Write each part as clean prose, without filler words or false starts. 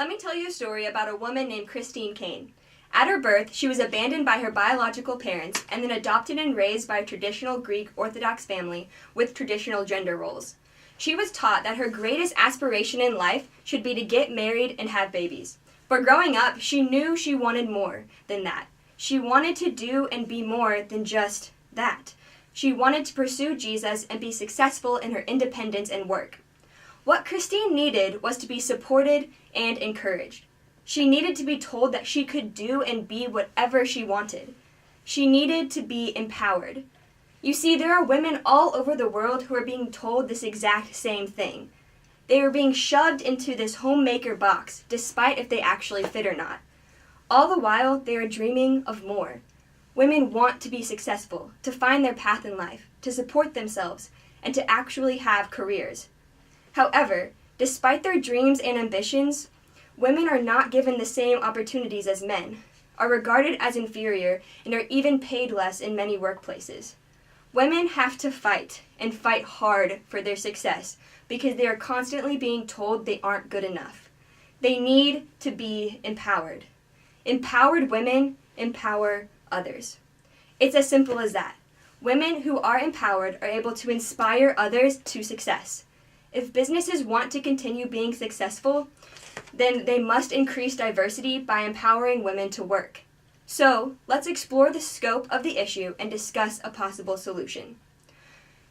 Let me tell you a story about a woman named Christine Kane. At her birth, she was abandoned by her biological parents and then adopted and raised by a traditional Greek Orthodox family with traditional gender roles. She was taught that her greatest aspiration in life should be to get married and have babies. But growing up, she knew she wanted more than that. She wanted to do and be more than just that. She wanted to pursue Jesus and be successful in her independence and work. What Christine needed was to be supported and encouraged. She needed to be told that she could do and be whatever she wanted. She needed to be empowered. You see, there are women all over the world who are being told this exact same thing. They are being shoved into this homemaker box, despite if they actually fit or not. All the while, they are dreaming of more. Women want to be successful, to find their path in life, to support themselves, and to actually have careers. However, despite their dreams and ambitions, women are not given the same opportunities as men, are regarded as inferior, and are even paid less in many workplaces. Women have to fight, and fight hard for their success, because they are constantly being told they aren't good enough. They need to be empowered. Empowered women empower others. It's as simple as that. Women who are empowered are able to inspire others to success. If businesses want to continue being successful, then they must increase diversity by empowering women to work. So, let's explore the scope of the issue and discuss a possible solution.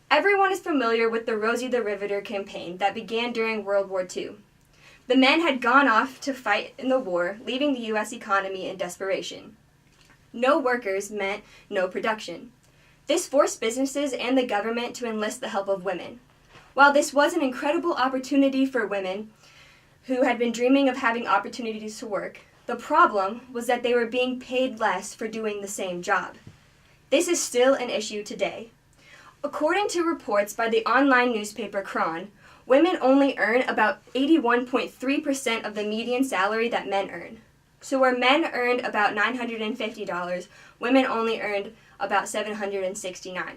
Everyone is familiar with the Rosie the Riveter campaign that began during World War II. The men had gone off to fight in the war, leaving the U.S. economy in desperation. No workers meant no production. This forced businesses and the government to enlist the help of women. While this was an incredible opportunity for women who had been dreaming of having opportunities to work, the problem was that they were being paid less for doing the same job. This is still an issue today. According to reports by the online newspaper Kron, women only earn about 81.3% of the median salary that men earn. So where men earned about $950, women only earned about $769.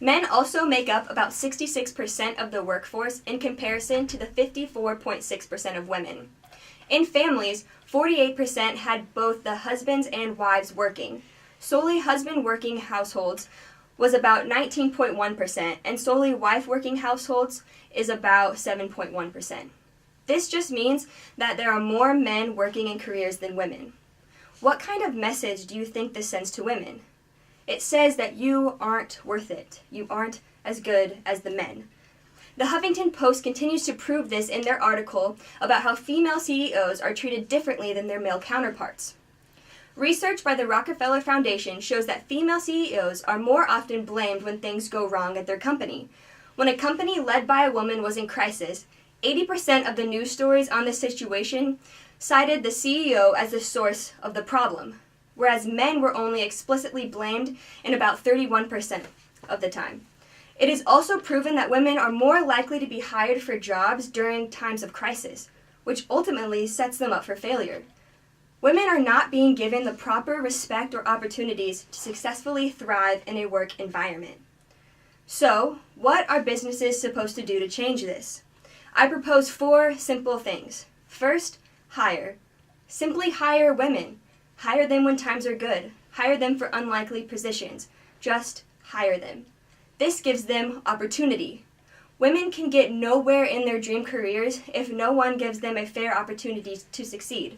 Men also make up about 66% of the workforce in comparison to the 54.6% of women. In families, 48% had both the husbands and wives working. Solely husband working households was about 19.1%, and solely wife working households is about 7.1%. This just means that there are more men working in careers than women. What kind of message do you think this sends to women? It says that you aren't worth it. You aren't as good as the men. The Huffington Post continues to prove this in their article about how female CEOs are treated differently than their male counterparts. Research by the Rockefeller Foundation shows that female CEOs are more often blamed when things go wrong at their company. When a company led by a woman was in crisis, 80% of the news stories on the situation cited the CEO as the source of the problem, whereas men were only explicitly blamed in about 31% of the time. It is also proven that women are more likely to be hired for jobs during times of crisis, which ultimately sets them up for failure. Women are not being given the proper respect or opportunities to successfully thrive in a work environment. So, what are businesses supposed to do to change this? I propose 4 simple things. First, hire. Simply hire women. Hire them when times are good. Hire them for unlikely positions. Just hire them. This gives them opportunity. Women can get nowhere in their dream careers if no one gives them a fair opportunity to succeed.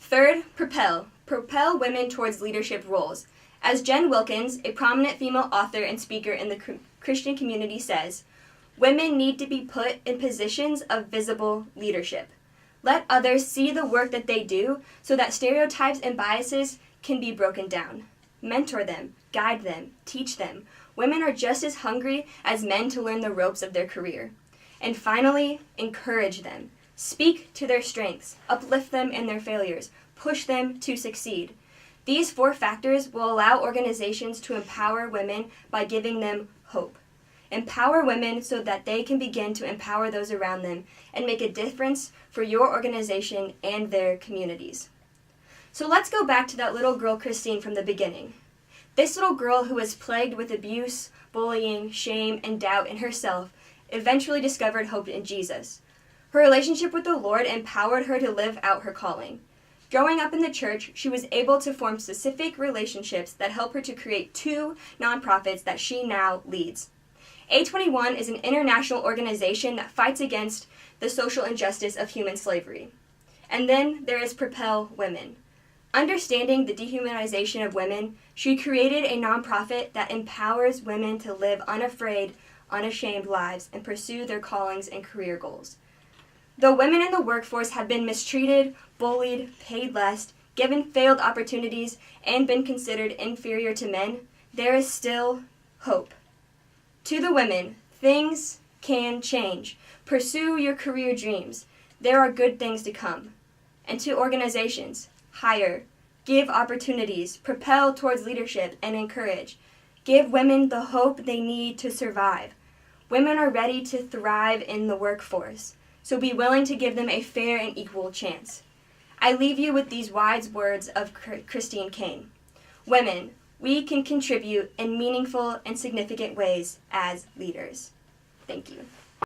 Third, propel. Propel women towards leadership roles. As Jen Wilkins, a prominent female author and speaker in the Christian community, says, women need to be put in positions of visible leadership. Let others see the work that they do so that stereotypes and biases can be broken down. Mentor them, guide them, teach them. Women are just as hungry as men to learn the ropes of their career. And finally, encourage them. Speak to their strengths, uplift them in their failures, push them to succeed. These 4 factors will allow organizations to empower women by giving them hope. Empower women so that they can begin to empower those around them and make a difference for your organization and their communities. So let's go back to that little girl Christine from the beginning. This little girl who was plagued with abuse, bullying, shame, and doubt in herself eventually discovered hope in Jesus. Her relationship with the Lord empowered her to live out her calling. Growing up in the church, she was able to form specific relationships that help her to create 2 nonprofits that she now leads. A21 is an international organization that fights against the social injustice of human slavery. And then there is Propel Women. Understanding the dehumanization of women, she created a nonprofit that empowers women to live unafraid, unashamed lives and pursue their callings and career goals. Though women in the workforce have been mistreated, bullied, paid less, given failed opportunities, and been considered inferior to men, there is still hope. To the women, things can change. Pursue your career dreams. There are good things to come. And to organizations, hire, give opportunities, propel towards leadership, and encourage. Give women the hope they need to survive. Women are ready to thrive in the workforce, so be willing to give them a fair and equal chance. I leave you with these wise words of Christine Caine. Women, we can contribute in meaningful and significant ways as leaders. Thank you.